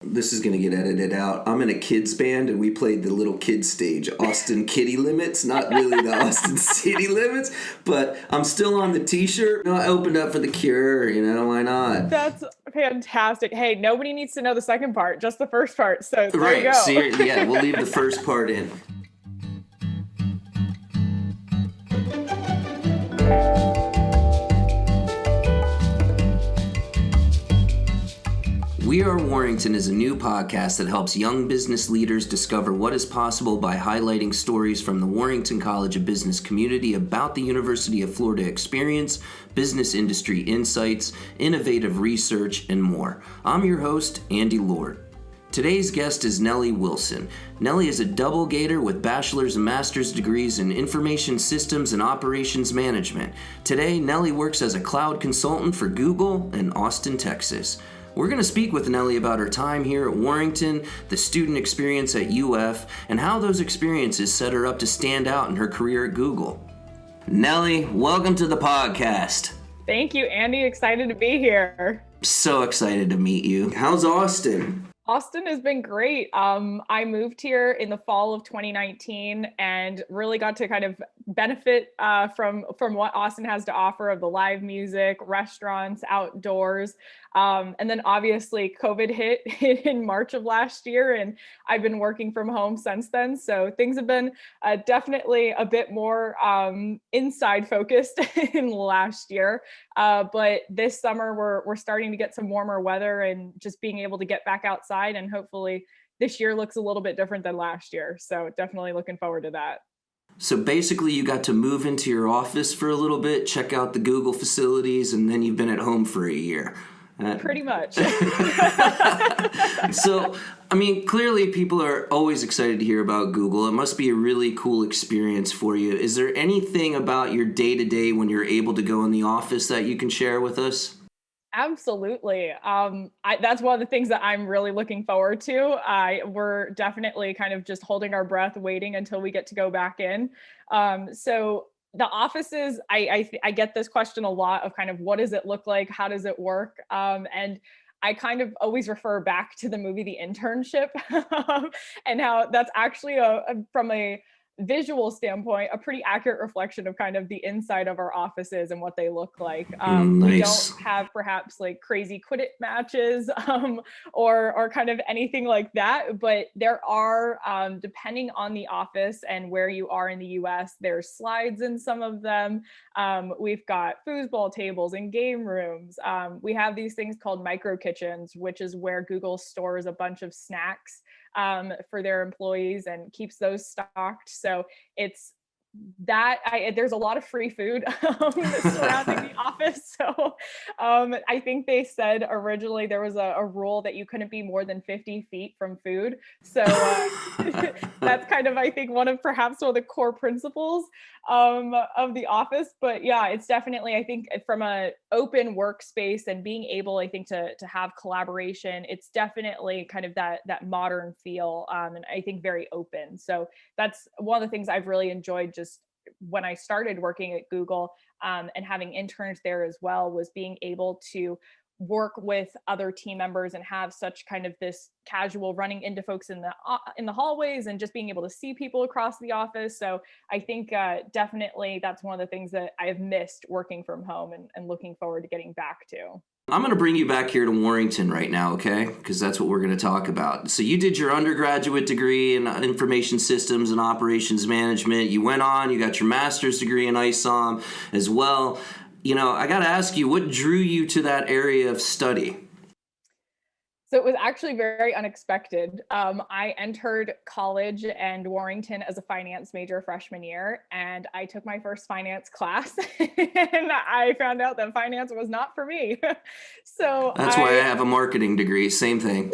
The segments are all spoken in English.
This is going to get edited out. I'm in a kids band and we played the little kids stage, Austin Kitty Limits, not really the Austin City Limits, but I'm still on the t-shirt. I opened up for The Cure, why not? That's fantastic. Hey, nobody needs to know the second part, just the first part. So there you Right, go. yeah, we'll leave the first part in. We Are Warrington is a new podcast that helps young business leaders discover what is possible by highlighting stories from the Warrington College of Business community about the University of Florida experience, business industry insights, innovative research, and more. I'm your host, Andy Lord. Today's guest is Nellie Wilson. Nellie is a double gator with bachelor's and master's degrees in information systems and operations management. Today, Nellie works as a cloud consultant for Google in Austin, Texas. We're going to speak with Nellie about her time here at Warrington, the student experience at UF, and how those experiences set her up to stand out in her career at Google. Nellie, welcome to the podcast. Thank you, Andy. Excited to be here. So excited to meet you. How's Austin? Austin has been great. I moved here in the fall of 2019 and really got to kind of benefit from what Austin has to offer of the live music, restaurants, outdoors. And then obviously COVID hit in March of last year, and I've been working from home since then. So things have been definitely a bit more inside focused in last year. But this summer we're starting to get some warmer weather and just being able to get back outside, and hopefully this year looks a little bit different than last year. So definitely looking forward to that. So basically you got to move into your office for a little bit, check out the Google facilities, and then you've been at home for a year. Pretty much. So, clearly people are always excited to hear about Google. It must be a really cool experience for you. Is there anything about your day-to-day when you're able to go in the office that you can share with us? Absolutely. That's one of the things that I'm really looking forward to. We're definitely kind of just holding our breath, waiting until we get to go back in. So the offices, I get this question a lot of kind of what does it look like? How does it work? And I kind of always refer back to the movie The Internship and how that's actually from a visual standpoint, a pretty accurate reflection of kind of the inside of our offices and what they look like. Nice. We don't have perhaps like crazy Quidditch matches or kind of anything like that, but there are, depending on the office and where you are in the US, there's slides in some of them. We've got foosball tables and game rooms. We have these things called micro kitchens, which is where Google stores a bunch of snacks for their employees and keeps those stocked. So it's that there's a lot of free food surrounding the office. So I think they said originally there was a rule that you couldn't be more than 50 feet from food. So that's kind of, I think, one of the core principles of the office. But yeah, it's definitely, I think, from a open workspace and being able, I think, to have collaboration, it's definitely kind of that modern feel, and I think very open. So that's one of the things I've really enjoyed just when I started working at Google, and having interns there as well, was being able to work with other team members and have such kind of this casual running into folks in the hallways and just being able to see people across the office. So I think definitely that's one of the things that I have missed working from home and looking forward to getting back to. I'm going to bring you back here to Warrington right now, okay? Because that's what we're going to talk about. So you did your undergraduate degree in information systems and operations management. You went on, you got your master's degree in ISOM as well. I got to ask you, what drew you to that area of study? So it was actually very unexpected. I entered college and Warrington as a finance major freshman year, and I took my first finance class and I found out that finance was not for me. So that's why I have a marketing degree, same thing.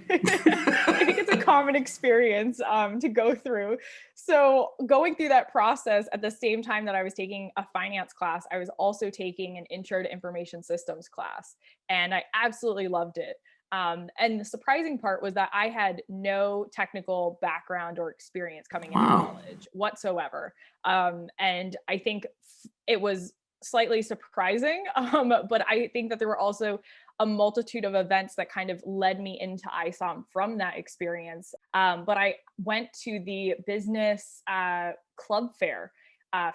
I think it's a common experience to go through. So going through that process at the same time that I was taking a finance class, I was also taking an intro to information systems class, and I absolutely loved it. And the surprising part was that I had no technical background or experience coming into college whatsoever. And I think it was slightly surprising, but I think that there were also a multitude of events that kind of led me into ISOM from that experience. But I went to the business club fair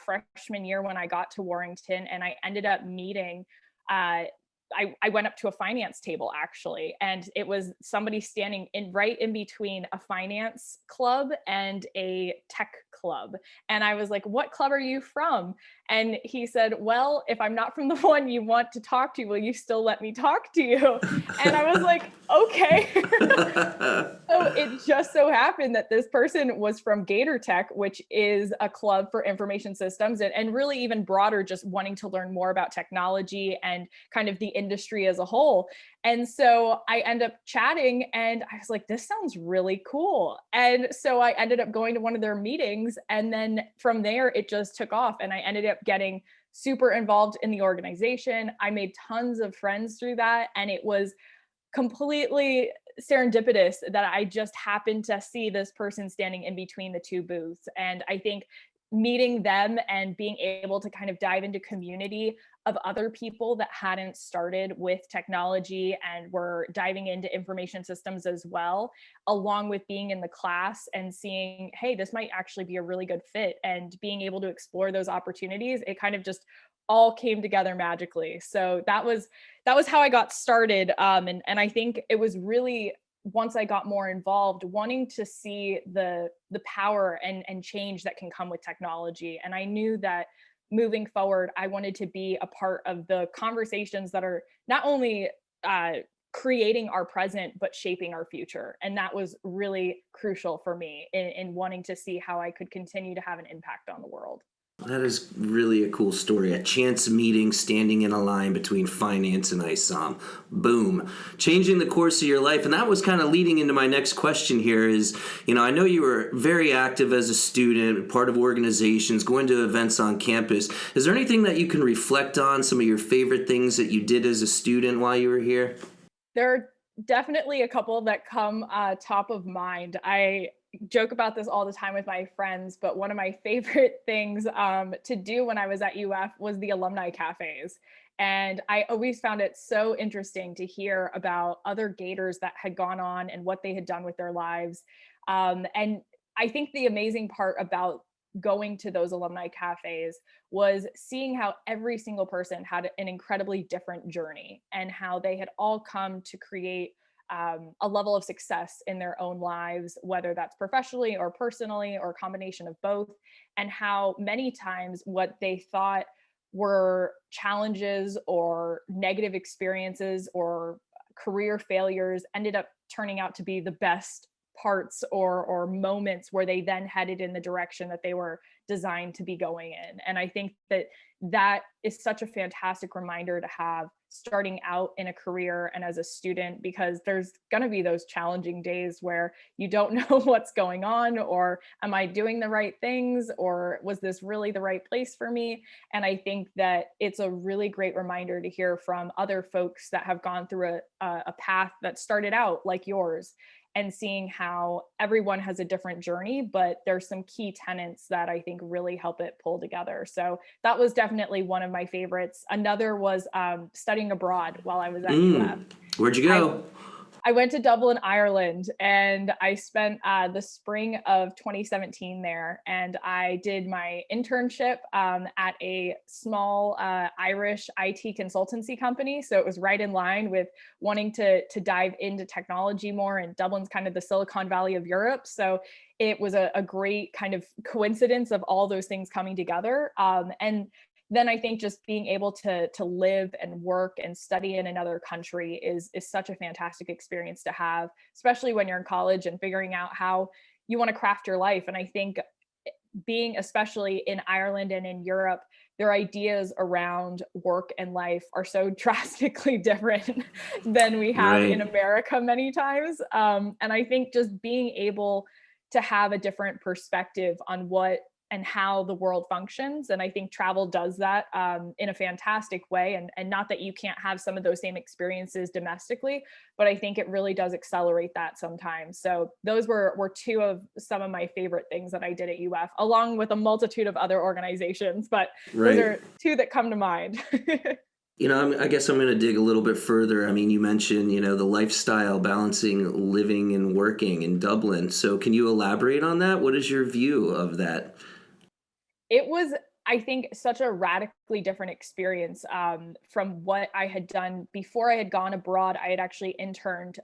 freshman year when I got to Warrington, and I ended up meeting uh, I went up to a finance table actually, and it was somebody standing in right in between a finance club and a tech club. And I was like, "What club are you from?" And he said, "Well, if I'm not from the one you want to talk to, will you still let me talk to you?" And I was like, "Okay." So it just so happened that this person was from Gator Tech, which is a club for information systems, and really even broader, just wanting to learn more about technology and kind of the industry as a whole. And so I end up chatting and I was like, this sounds really cool. And so I ended up going to one of their meetings. And then from there, it just took off. And I ended up getting super involved in the organization. I made tons of friends through that. And it was completely serendipitous that I just happened to see this person standing in between the two booths. And I think meeting them and being able to kind of dive into community of other people that hadn't started with technology and were diving into information systems as well, along with being in the class and seeing, hey, this might actually be a really good fit, and being able to explore those opportunities, it kind of just all came together magically. So that was how I got started. And I think it was really, once I got more involved, wanting to see the power and change that can come with technology. And I knew that moving forward, I wanted to be a part of the conversations that are not only creating our present, but shaping our future. And that was really crucial for me in wanting to see how I could continue to have an impact on the world. That is really a cool story. A chance meeting standing in a line between finance and ISOM. Boom. Changing the course of your life. And that was kind of leading into my next question here is, I know you were very active as a student, part of organizations, going to events on campus. Is there anything that you can reflect on, some of your favorite things that you did as a student while you were here? There are definitely a couple that come top of mind. I joke about this all the time with my friends, but one of my favorite things to do when I was at UF was the alumni cafes. And I always found it so interesting to hear about other Gators that had gone on and what they had done with their lives. And I think the amazing part about going to those alumni cafes was seeing how every single person had an incredibly different journey and how they had all come to create a level of success in their own lives, whether that's professionally or personally or a combination of both, and how many times what they thought were challenges or negative experiences or career failures ended up turning out to be the best parts or moments where they then headed in the direction that they were designed to be going in. And I think that that is such a fantastic reminder to have starting out in a career and as a student, because there's going to be those challenging days where you don't know what's going on, or am I doing the right things, or was this really the right place for me? And I think that it's a really great reminder to hear from other folks that have gone through a path that started out like yours, and seeing how everyone has a different journey, but there's some key tenets that I think really help it pull together. So that was definitely one of my favorites. Another was studying abroad while I was at UF. Where'd you go? I went to Dublin, Ireland, and I spent the spring of 2017 there. And I did my internship at a small Irish IT consultancy company. So it was right in line with wanting to dive into technology more. And Dublin's kind of the Silicon Valley of Europe. So it was a great kind of coincidence of all those things coming together. And then I think just being able to live and work and study in another country is such a fantastic experience to have, especially when you're in college and figuring out how you want to craft your life. And I think being especially in Ireland and in Europe, their ideas around work and life are so drastically different than we have in America many times. And I think just being able to have a different perspective on what and how the world functions. And I think travel does that in a fantastic way. And not that you can't have some of those same experiences domestically, but I think it really does accelerate that sometimes. So those were two of some of my favorite things that I did at UF, along with a multitude of other organizations, but those are two that come to mind. I guess I'm going to dig a little bit further. I mean, you mentioned, the lifestyle balancing living and working in Dublin. So can you elaborate on that? What is your view of that? It was, I think, such a radically different experience from what I had done before I had gone abroad. I had actually interned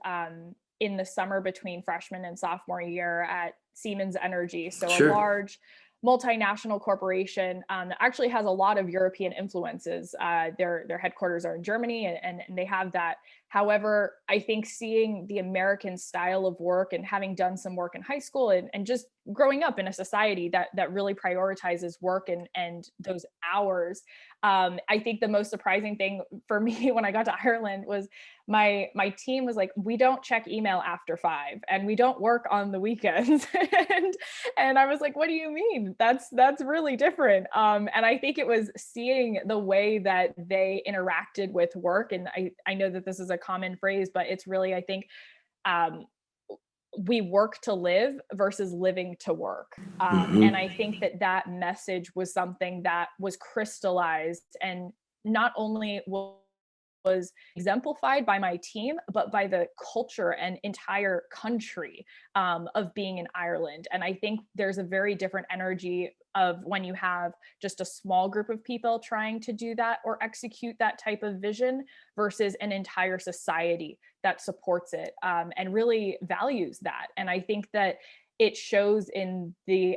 in the summer between freshman and sophomore year at Siemens Energy. So a Sure. large multinational corporation that actually has a lot of European influences. Their headquarters are in Germany, and they have that. However, I think seeing the American style of work and having done some work in high school and just growing up in a society that really prioritizes work and those hours, I think the most surprising thing for me when I got to Ireland was my team was like, we don't check email after 5 and we don't work on the weekends. And I was like, what do you mean? That's really different. And I think it was seeing the way that they interacted with work. And I know that this is a common phrase, but it's really, I think, um, we work to live versus living to work. And I think that message was something that was crystallized and not only was exemplified by my team, but by the culture and entire country of being in Ireland. And I think there's a very different energy of when you have just a small group of people trying to do that or execute that type of vision versus an entire society that supports it and really values that. And I think that it shows in the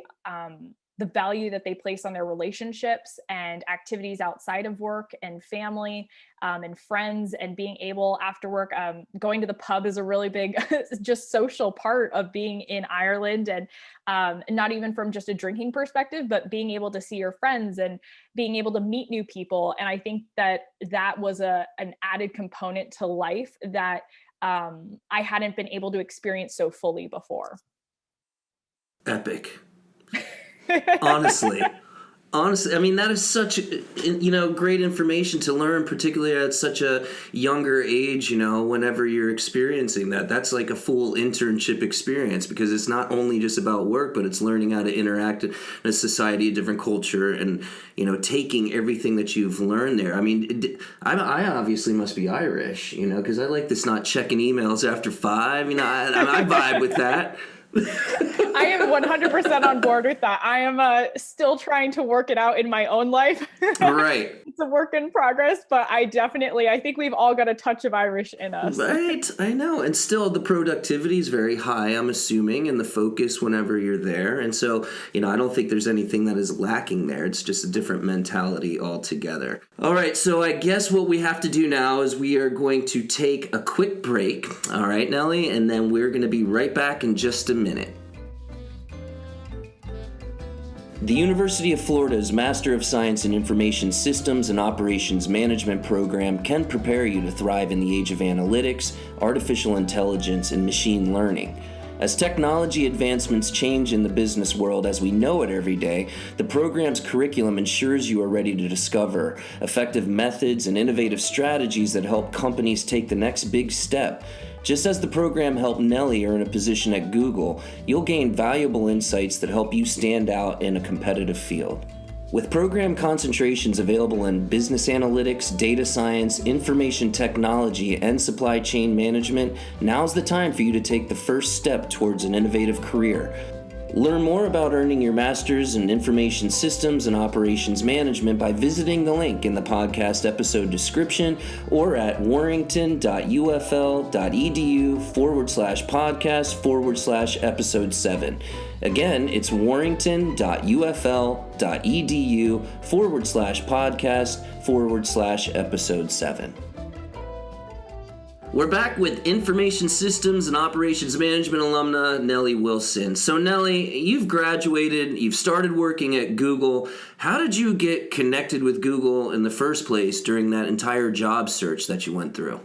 value that they place on their relationships and activities outside of work and family and friends, and being able after work, going to the pub is a really big just social part of being in Ireland. And not even from just a drinking perspective, but being able to see your friends and being able to meet new people. And I think that was an added component to life that I hadn't been able to experience so fully before. Epic. Honestly. Honestly, I mean, that is such, great information to learn, particularly at such a younger age, whenever you're experiencing that. That's like a full internship experience, because it's not only just about work, but it's learning how to interact in a society, a different culture, and, taking everything that you've learned there. I mean, I obviously must be Irish, because I like this not checking emails after 5. I vibe with that. I am 100% on board with that. I am still trying to work it out in my own life. Right. It's a work in progress, but I think we've all got a touch of Irish in us. Right. I know. And still the productivity is very high, I'm assuming, and the focus whenever you're there. And so, I don't think there's anything that is lacking there. It's just a different mentality altogether. All right. So I guess what we have to do now is we are going to take a quick break. All right, Nellie? And then we're going to be right back in just a minute. The University of Florida's Master of Science in Information Systems and Operations Management program can prepare you to thrive in the age of analytics, artificial intelligence, and machine learning. As technology advancements change in the business world as we know it every day, the program's curriculum ensures you are ready to discover effective methods and innovative strategies that help companies take the next big step. Just as the program helped Nellie earn a position at Google, you'll gain valuable insights that help you stand out in a competitive field. With program concentrations available in business analytics, data science, information technology, and supply chain management, now's the time for you to take the first step towards an innovative career. Learn more about earning your master's in information systems and operations management by visiting the link in the podcast episode description or at warrington.ufl.edu/podcast/episode 7. Again, it's warrington.ufl.edu/podcast/episode 7. We're back with Information Systems and Operations Management alumna Nellie Wilson. So Nellie, you've graduated, you've started working at Google. How did you get connected with Google in the first place during that entire job search that you went through?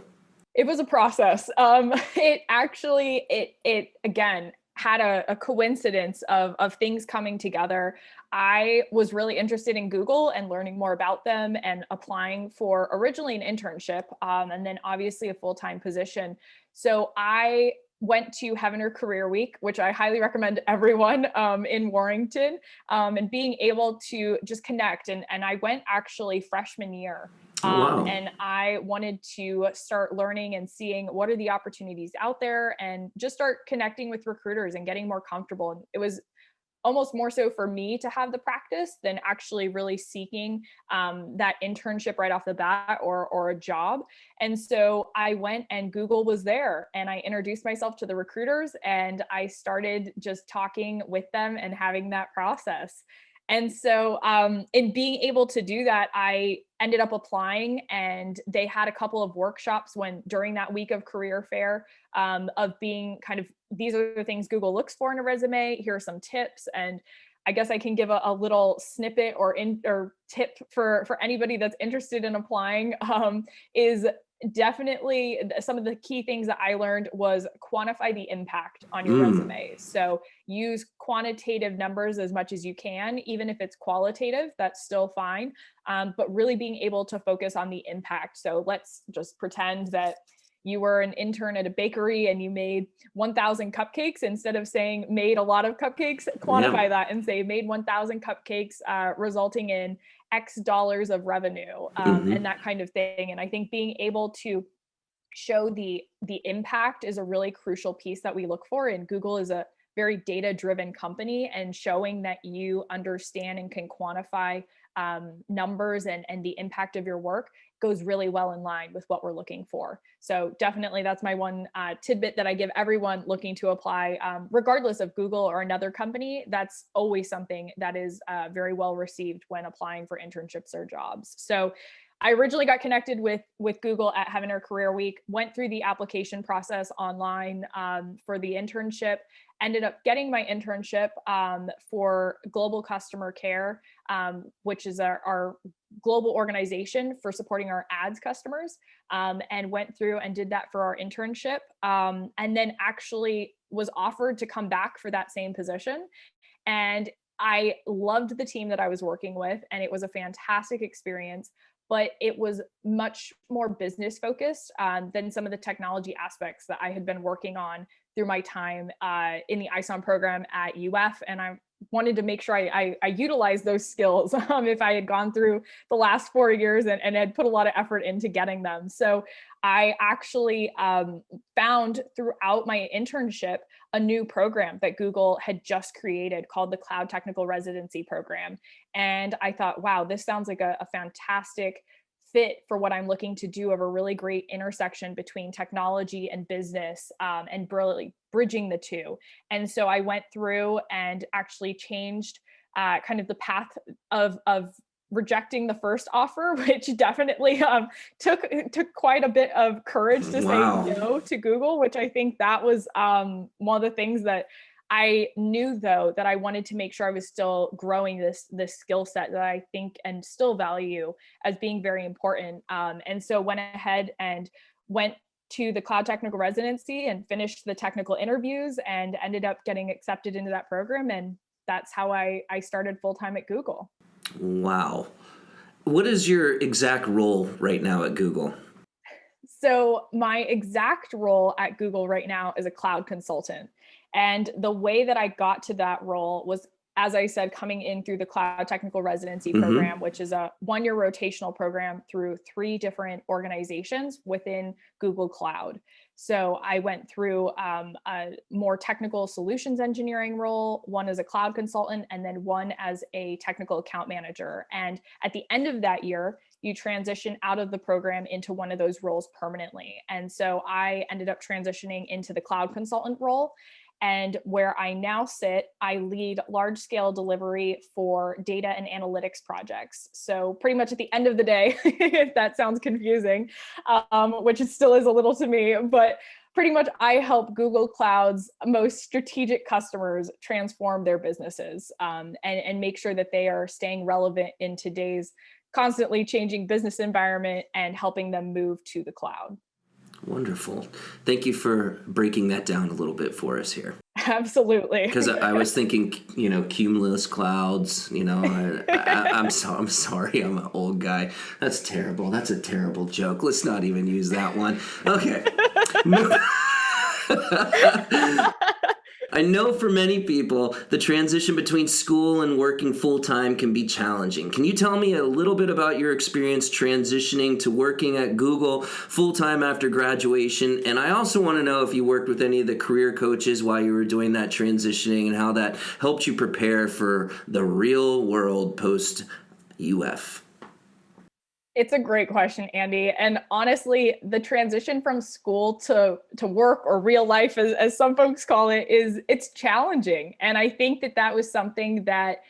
It was a process. It again had a coincidence of things coming together. I was really interested in Google and learning more about them and applying for originally an internship and then obviously a full-time position. So I went to Heavener Career Week, which I highly recommend everyone in Warrington, and being able to just connect. And I went actually freshman year. Oh, wow. And I wanted to start learning and seeing what are the opportunities out there and just start connecting with recruiters and getting more comfortable. And it was almost more so for me to have the practice than actually really seeking that internship right off the bat or a job. And so I went and Google was there and I introduced myself to the recruiters and I started just talking with them and having that process. And so in being able to do that, I ended up applying and they had a couple of workshops when during that week of career fair of being kind of, these are the things Google looks for in a resume. Here are some tips. And I guess I can give a little snippet or tip for anybody that's interested in applying is definitely some of the key things that I learned was quantify the impact on your resume. So use quantitative numbers as much as you can, even if it's qualitative, that's still fine. But really being able to focus on the impact. So let's just pretend that you were an intern at a bakery and you made 1,000 cupcakes. Instead of saying made a lot of cupcakes, quantify that and say made 1,000 cupcakes, resulting in X dollars of revenue, and that kind of thing. And I think being able to show the impact is a really crucial piece that we look for. And Google is a very data driven company, and showing that you understand and can quantify numbers and the impact of your work goes really well in line with what we're looking for. So definitely that's my one tidbit that I give everyone looking to apply, regardless of Google or another company. That's always something that is very well received when applying for internships or jobs. So I originally got connected with Google at Heaven or Career Week, went through the application process online for the internship, ended up getting my internship for Global Customer Care, which is our global organization for supporting our ads customers, and went through and did that for our internship, and then actually was offered to come back for that same position. And I loved the team that I was working with, and it was a fantastic experience, but it was much more business focused than some of the technology aspects that I had been working on through my time in the ISOM program at UF. And I wanted to make sure I utilized those skills if I had gone through the last 4 years and had put a lot of effort into getting them. So I actually found throughout my internship a new program that Google had just created called the Cloud Technical Residency Program. And I thought, wow, this sounds like a fantastic fit for what I'm looking to do, of a really great intersection between technology and business, and really bridging the two. And so I went through and actually changed kind of the path of rejecting the first offer, which definitely took quite a bit of courage to Wow. say no to Google, which I think that was one of the things that I knew, though, that I wanted to make sure I was still growing this skill set that I think and still value as being very important. And so went ahead and went to the Cloud Technical Residency and finished the technical interviews and ended up getting accepted into that program. And that's how I started full-time at Google. Wow. What is your exact role right now at Google? So my exact role at Google right now is a cloud consultant. And the way that I got to that role was, as I said, coming in through the Cloud Technical Residency Program, which is a one-year rotational program through 3 different organizations within Google Cloud. So I went through a more technical solutions engineering role, one as a cloud consultant, and then one as a technical account manager. And at the end of that year, you transition out of the program into one of those roles permanently. And so I ended up transitioning into the cloud consultant role. And where I now sit, I lead large scale delivery for data and analytics projects. So pretty much at the end of the day, if that sounds confusing, which it still is a little to me, but pretty much I help Google Cloud's most strategic customers transform their businesses, and make sure that they are staying relevant in today's constantly changing business environment and helping them move to the cloud. Wonderful. Thank you for breaking that down a little bit for us here. Absolutely. Because I was thinking, cumulus clouds, I'm sorry, I'm an old guy. That's terrible. That's a terrible joke. Let's not even use that one. Okay. I know for many people, the transition between school and working full-time can be challenging. Can you tell me a little bit about your experience transitioning to working at Google full-time after graduation? And I also want to know if you worked with any of the career coaches while you were doing that transitioning and how that helped you prepare for the real world post-UF. It's a great question, Andy. And honestly, the transition from school to work, or real life, as some folks call it, it's challenging. And I think that was something that,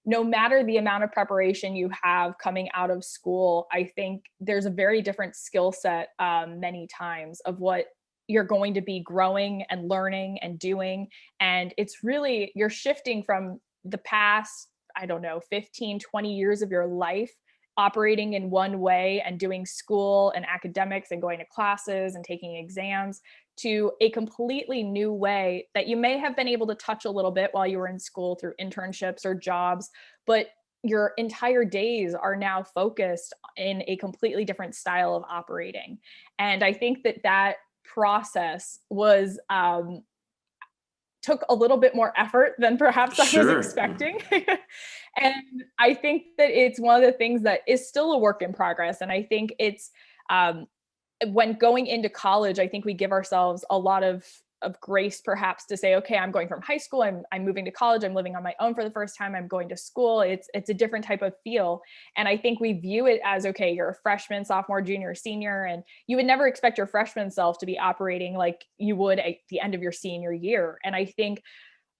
no matter the amount of preparation you have coming out of school, I think there's a very different skill set many times of what you're going to be growing and learning and doing. And it's really, you're shifting from the past, I don't know, 15, 20 years of your life operating in one way and doing school and academics and going to classes and taking exams, to a completely new way that you may have been able to touch a little bit while you were in school through internships or jobs, but your entire days are now focused in a completely different style of operating. And I think that process was took a little bit more effort than perhaps I was expecting. And I think that it's one of the things that is still a work in progress. And I think it's when going into college, I think we give ourselves a lot of grace perhaps to say, okay, I'm going from high school, I'm moving to college, I'm living on my own for the first time, I'm going to school. It's a different type of feel. And I think we view it as, okay, you're a freshman, sophomore, junior, senior, and you would never expect your freshman self to be operating like you would at the end of your senior year. And I think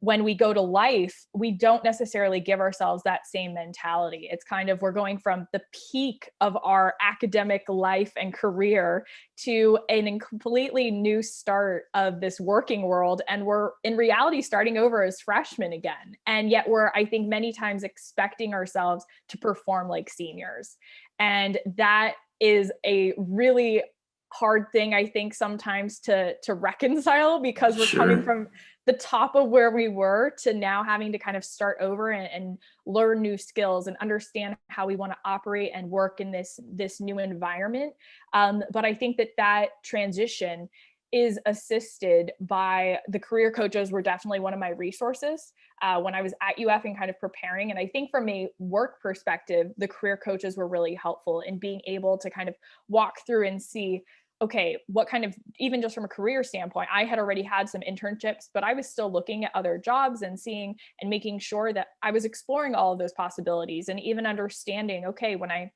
when we go to life, we don't necessarily give ourselves that same mentality. It's kind of, we're going from the peak of our academic life and career to a completely new start of this working world. And we're in reality starting over as freshmen again. And yet we're, I think, many times expecting ourselves to perform like seniors. And that is a really hard thing, I think, sometimes to reconcile, because we're coming from the top of where we were to now having to kind of start over and learn new skills and understand how we want to operate and work in this new environment. But I think that transition is assisted by the career coaches. Were definitely one of my resources when I was at UF and kind of preparing. And I think from a work perspective, the career coaches were really helpful in being able to kind of walk through and see, okay, what kind of, even just from a career standpoint, I had already had some internships, but I was still looking at other jobs and seeing and making sure that I was exploring all of those possibilities, and even understanding, okay, when I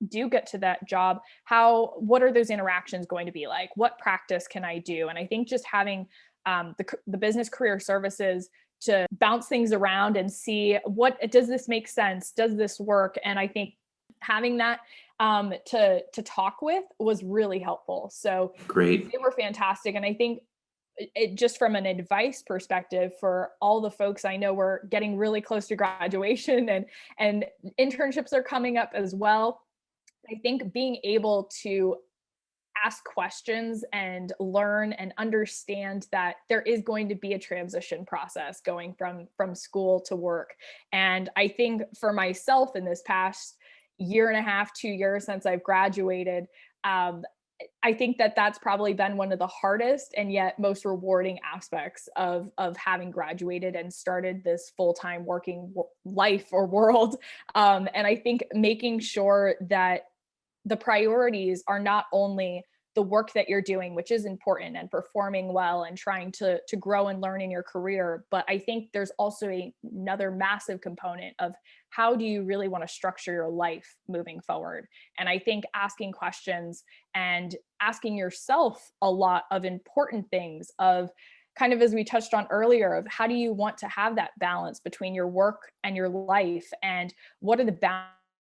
do get to that job, what are those interactions going to be like? What practice can I do? And I think just having the business career services to bounce things around and see, does this make sense? Does this work? And I think having that to talk with was really helpful. So great. They were fantastic. And I think it just from an advice perspective, for all the folks I know, we're getting really close to graduation, and internships are coming up as well. I think being able to ask questions and learn and understand that there is going to be a transition process going from school to work. And I think for myself, in this past year and a half, 2 years since I've graduated, I think that's probably been one of the hardest and yet most rewarding aspects of having graduated and started this full-time working life or world. And I think making sure that the priorities are not only the work that you're doing, which is important, and performing well and trying to grow and learn in your career. But I think there's also another massive component of, how do you really want to structure your life moving forward? And I think asking questions and asking yourself a lot of important things of, kind of as we touched on earlier, of how do you want to have that balance between your work and your life? And what are the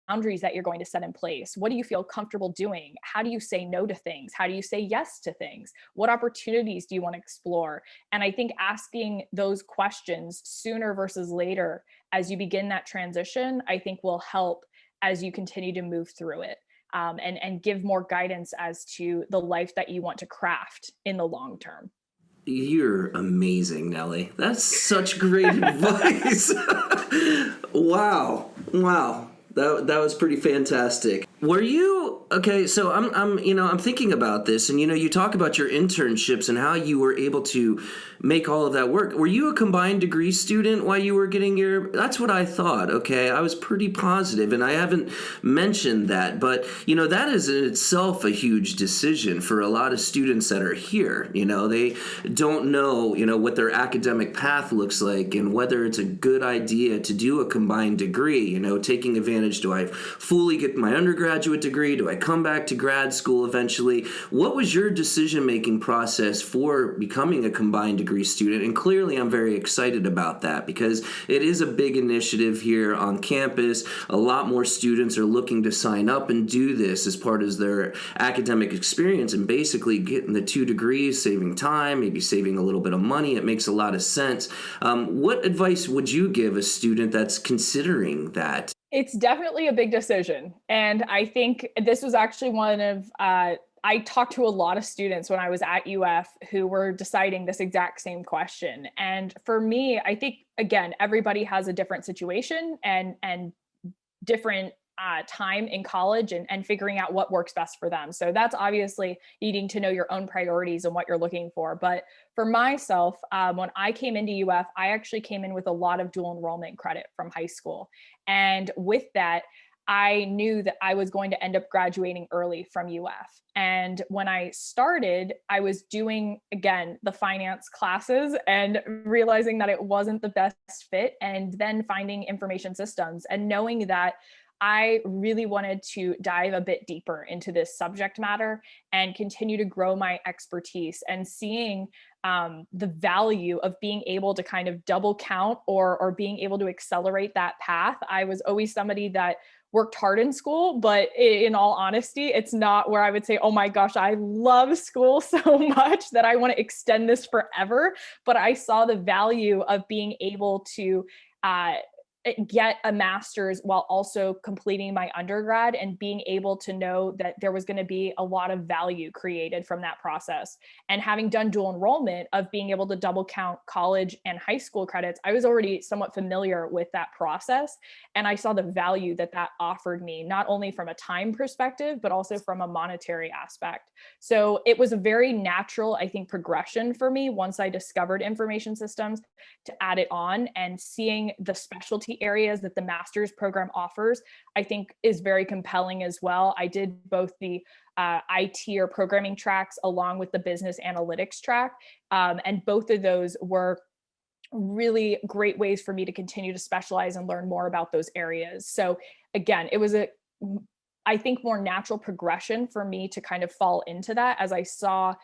boundaries that you're going to set in place? What do you feel comfortable doing? How do you say no to things? How do you say yes to things? What opportunities do you want to explore? And I think asking those questions sooner versus later as you begin that transition, I think will help as you continue to move through it, and give more guidance as to the life that you want to craft in the long term. You're amazing, Nellie. That's such great advice. Wow. That was pretty fantastic. Were you okay? So I'm thinking about this, and you talk about your internships and how you were able to make all of that work. Were you a combined degree student while you were getting your? That's what I thought. Okay, I was pretty positive, and I haven't mentioned that, but that is in itself a huge decision for a lot of students that are here. They don't know what their academic path looks like and whether it's a good idea to do a combined degree. Taking advantage. Do I fully get my undergraduate degree? Do I come back to grad school eventually? What was your decision-making process for becoming a combined degree student? And clearly I'm very excited about that because it is a big initiative here on campus. A lot more students are looking to sign up and do this as part of their academic experience and basically getting the 2 degrees, saving time, maybe saving a little bit of money. It makes a lot of sense. What advice would you give a student that's considering that? It's definitely a big decision. And I think this was actually one of, I talked to a lot of students when I was at UF who were deciding this exact same question. And for me, I think, again, everybody has a different situation and different time in college and figuring out what works best for them. So that's obviously needing to know your own priorities and what you're looking for. But for myself, when I came into UF, I actually came in with a lot of dual enrollment credit from high school. And with that, I knew that I was going to end up graduating early from UF. And when I started, I was doing, again, the finance classes and realizing that it wasn't the best fit, and then finding information systems and knowing that I really wanted to dive a bit deeper into this subject matter and continue to grow my expertise, and seeing the value of being able to kind of double count or being able to accelerate that path. I was always somebody that worked hard in school, but in all honesty, it's not where I would say, oh my gosh, I love school so much that I want to extend this forever. But I saw the value of being able to get a master's while also completing my undergrad, and being able to know that there was going to be a lot of value created from that process. And having done dual enrollment of being able to double count college and high school credits, I was already somewhat familiar with that process. And I saw the value that that offered me, not only from a time perspective, but also from a monetary aspect. So it was a very natural, I think, progression for me once I discovered information systems to add it on. And seeing the specialty areas that the master's program offers, I think is very compelling as well. I did both the IT or programming tracks along with the business analytics track. And both of those were really great ways for me to continue to specialize and learn more about those areas. So again, it was I think, more natural progression for me to kind of fall into that as I saw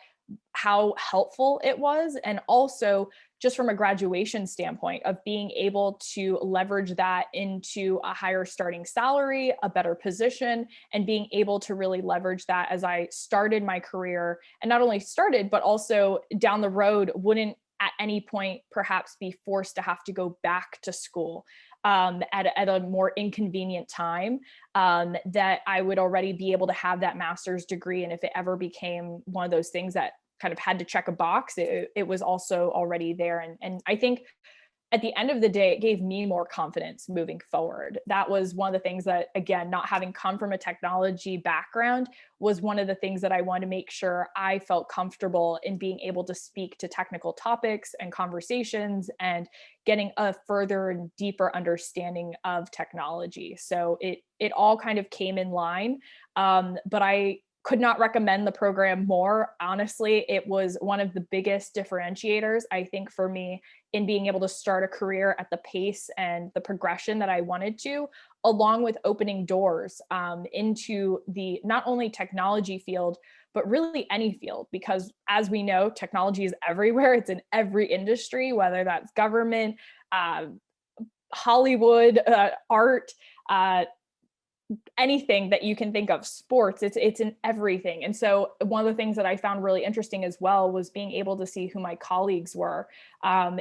how helpful it was. And also just from a graduation standpoint of being able to leverage that into a higher starting salary, a better position, and being able to really leverage that as I started my career, and not only started, but also down the road wouldn't at any point perhaps be forced to have to go back to school at a more inconvenient time, that I would already be able to have that master's degree. And if it ever became one of those things that kind of had to check a box, it was also already there. And I think at the end of the day, it gave me more confidence moving forward. That was one of the things that, again, not having come from a technology background, was one of the things that I wanted to make sure I felt comfortable in being able to speak to technical topics and conversations and getting a further and deeper understanding of technology. So it all kind of came in line. But I could not recommend the program more. Honestly, it was one of the biggest differentiators, I think, for me in being able to start a career at the pace and the progression that I wanted to, along with opening doors into the not only technology field, but really any field. Because as we know, technology is everywhere. It's in every industry, whether that's government, Hollywood, art, anything that you can think of, sports, it's in everything. And so one of the things that I found really interesting as well was being able to see who my colleagues were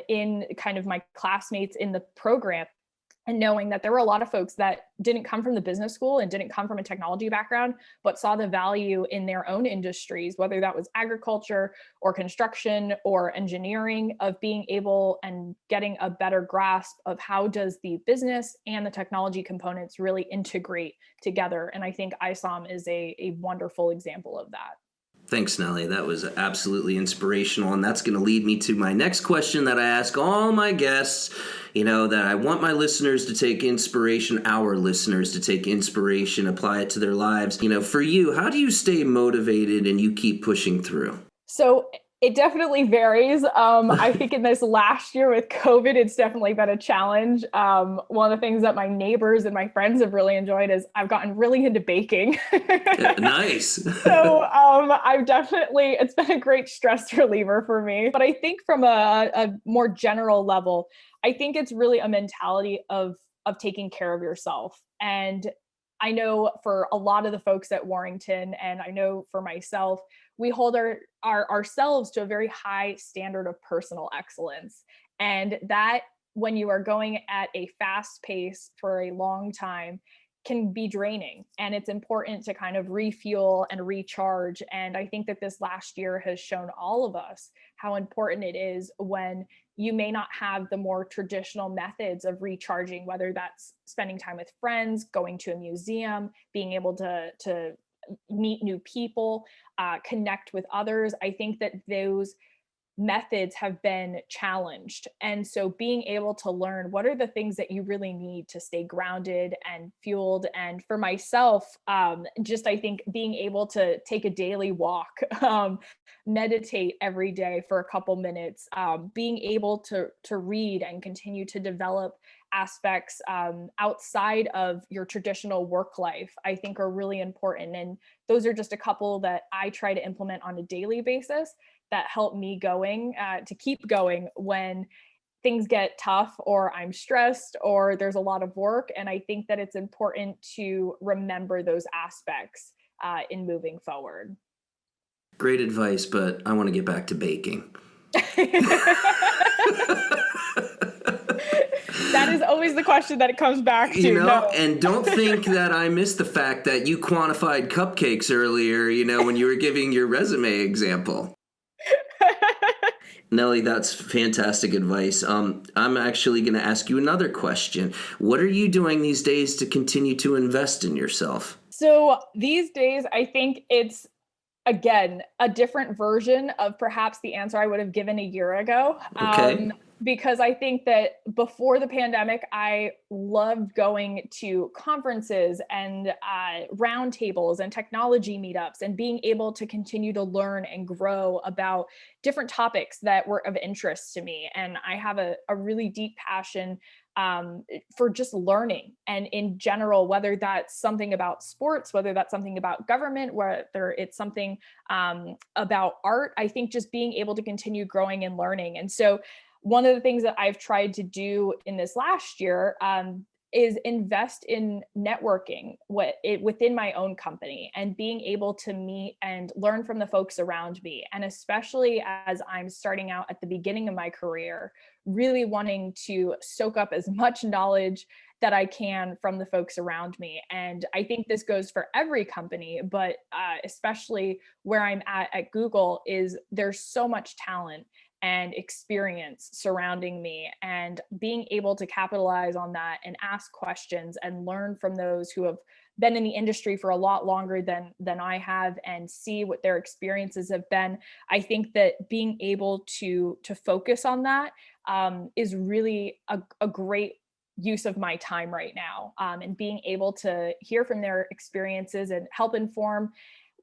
in kind of my classmates in the program, and knowing that there were a lot of folks that didn't come from the business school and didn't come from a technology background, but saw the value in their own industries, whether that was agriculture or construction or engineering, of being able and getting a better grasp of how does the business and the technology components really integrate together. And I think ISOM is a wonderful example of that. Thanks, Nellie. That was absolutely inspirational. And that's going to lead me to my next question that I ask all my guests, that I want my listeners to take inspiration, our listeners to take inspiration, apply it to their lives. For you, how do you stay motivated and you keep pushing through? So it definitely varies. I think in this last year with COVID, it's definitely been a challenge. One of the things that my neighbors and my friends have really enjoyed is I've gotten really into baking. Nice. So it's been a great stress reliever for me. But I think from a more general level, I think it's really a mentality of taking care of yourself. And I know for a lot of the folks at Warrington, and I know for myself, we hold ourselves to a very high standard of personal excellence. And that, when you are going at a fast pace for a long time, can be draining. And it's important to kind of refuel and recharge. And I think that this last year has shown all of us how important it is when you may not have the more traditional methods of recharging, whether that's spending time with friends, going to a museum, being able to meet new people, connect with others. I think that those methods have been challenged. And so being able to learn what are the things that you really need to stay grounded and fueled. And for myself, I think being able to take a daily walk, meditate every day for a couple minutes, being able to read and continue to develop aspects outside of your traditional work life, I think are really important. And those are just a couple that I try to implement on a daily basis that help me to keep going when things get tough or I'm stressed or there's a lot of work. And I think that it's important to remember those aspects in moving forward. Great advice, but I want to get back to baking. That is always the question that it comes back to. No. And don't think that I missed the fact that you quantified cupcakes earlier, when you were giving your resume example. Nellie, that's fantastic advice. I'm actually going to ask you another question. What are you doing these days to continue to invest in yourself? So these days, I think it's, again, a different version of perhaps the answer I would have given a year ago. Okay. Because I think that before the pandemic, I loved going to conferences and roundtables and technology meetups and being able to continue to learn and grow about different topics that were of interest to me. And I have a really deep passion for just learning. And in general, whether that's something about sports, whether that's something about government, whether it's something about art, I think just being able to continue growing and learning. And so one of the things that I've tried to do in this last year is invest in networking within my own company and being able to meet and learn from the folks around me. And especially as I'm starting out at the beginning of my career, really wanting to soak up as much knowledge that I can from the folks around me. And I think this goes for every company, but especially where I'm at Google, is there's so much talent and experience surrounding me, and being able to capitalize on that and ask questions and learn from those who have been in the industry for a lot longer than I have and see what their experiences have been. I think that being able to focus on that is really a great use of my time right now, and being able to hear from their experiences and help inform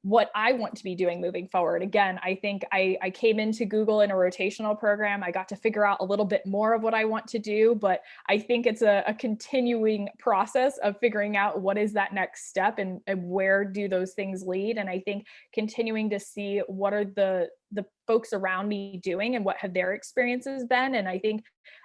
what I want to be doing moving forward. Again, I think I came into Google in a rotational program. I got to figure out a little bit more of what I want to do, but I think it's a continuing process of figuring out what is that next step and where do those things lead. And I think continuing to see what are the folks around me doing and what have their experiences been. And I think,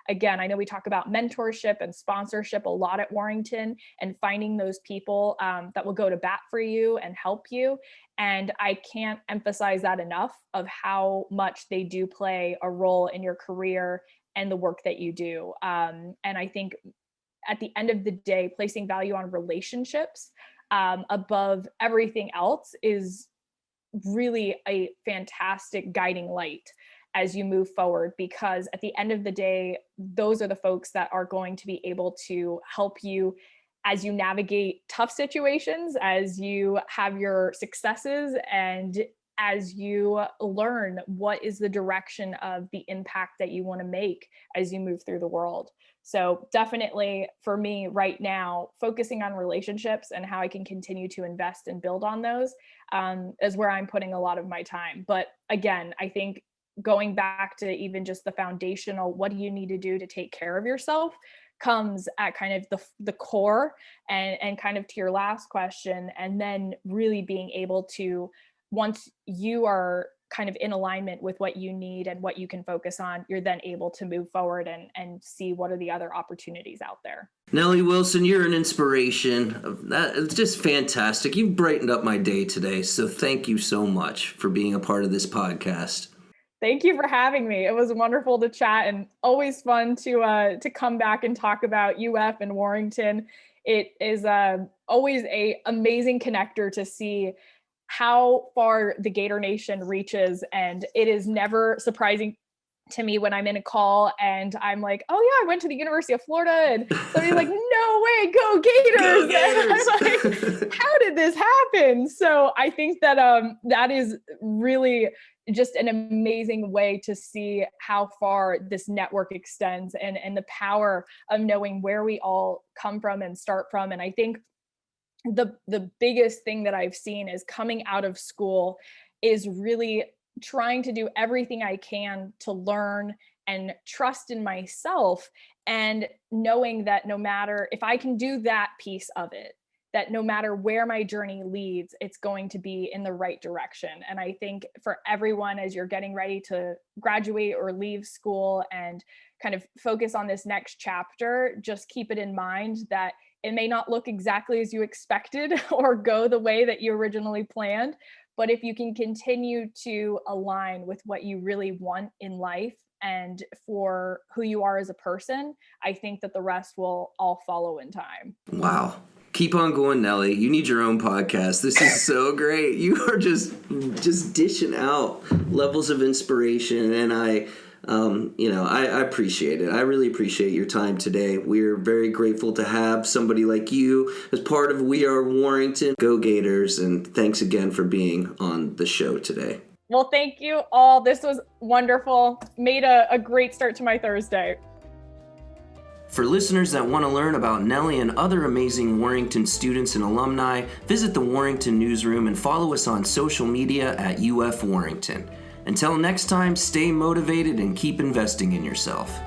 again, I know we talk about mentorship and sponsorship a lot at Warrington, and finding those people that will go to bat for you and help you. And I can't emphasize that enough of how much they do play a role in your career and the work that you do. And I think at the end of the day, placing value on relationships above everything else is really a fantastic guiding light as you move forward, because at the end of the day, those are the folks that are going to be able to help you as you navigate tough situations, as you have your successes, and as you learn what is the direction of the impact that you want to make as you move through the world. So definitely for me right now, focusing on relationships and how I can continue to invest and build on those is where I'm putting a lot of my time. But again, I think going back to even just the foundational, what do you need to do to take care of yourself, comes at kind of the core, and kind of to your last question, and then really being able to, once you are kind of in alignment with what you need and what you can focus on, you're then able to move forward and see what are the other opportunities out there. Nellie Wilson, you're an inspiration. It's just fantastic. You've brightened up my day today, so thank you so much for being a part of this podcast. Thank you for having me. It was wonderful to chat, and always fun to come back and talk about UF and Warrington. It is always an amazing connector to see how far the Gator Nation reaches, and it is never surprising to me when I'm in a call and I'm like, oh yeah, I went to the University of Florida, and somebody's like, no way, go Gators. Go Gators. And I'm like, how did this happen? So I think that that is really just an amazing way to see how far this network extends, and the power of knowing where we all come from and start from. And I think the biggest thing that I've seen is coming out of school is really trying to do everything I can to learn and trust in myself, and knowing that no matter if I can do that piece of it, that no matter where my journey leads, it's going to be in the right direction. And I think for everyone, as you're getting ready to graduate or leave school and kind of focus on this next chapter, just keep it in mind that it may not look exactly as you expected or go the way that you originally planned. But if you can continue to align with what you really want in life and for who you are as a person, I think that the rest will all follow in time. Wow. Keep on going, Nellie. You need your own podcast. This is so great. You are just dishing out levels of inspiration, and I appreciate it. I really appreciate your time today. We're very grateful to have somebody like you as part of We Are Warrington. Go Gators, and thanks again for being on the show today. Well, thank you all. This was wonderful. Made a great start to my Thursday. For listeners that want to learn about Nellie and other amazing Warrington students and alumni, visit the Warrington Newsroom and follow us on social media at UF Warrington. Until next time, stay motivated and keep investing in yourself.